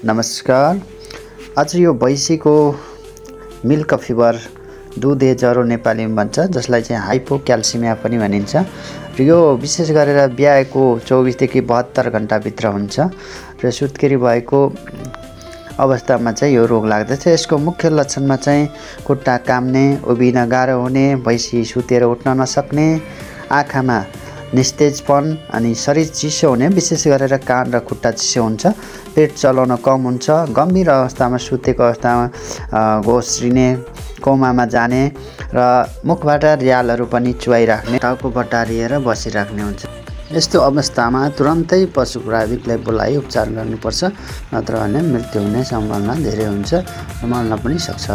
नमस्कार। आज यो भैँसीको मिल्क फिभर दुधे ज्वरो नेपालीमा भन्छ, जसलाई चाहिँ हाइपोक्याल्सिमिया पनि भनिन्छ र यो विशेष गरेर ब्याएको 24 देखि 72 घण्टाभित्र हुन्छ र सुत्केरी भएको अवस्थामा चाहिँ यो रोग लाग्दछ। यसको मुख्य लक्षणमा चाहिँ खुट्टा काम्ने, उभिन गाह्रो हुने, भैँसी सुतेर उठ्न नसक्ने, आँखामा निस्तेजपन अनि शरीर चिसो हुने, विशेष गरेर कान र खुट्टा चिसो हुन्छ, पेट चलाउन कम हुन्छ, गम्भीर अवस्थामा सुतेको अवस्थामा घोस्रिने, कोमामा जाने र मुखबाट रियालहरू पनि चुहाइराख्ने, टाउको बटारिएर बसिराख्ने हुन्छ। यस्तो अवस्थामा तुरन्तै पशु प्राविकलाई बोलाइ उपचार गर्नुपर्छ, नत्र भने मृत्यु हुने सम्भावना धेरै हुन्छ र मर्न पनि सक्छ।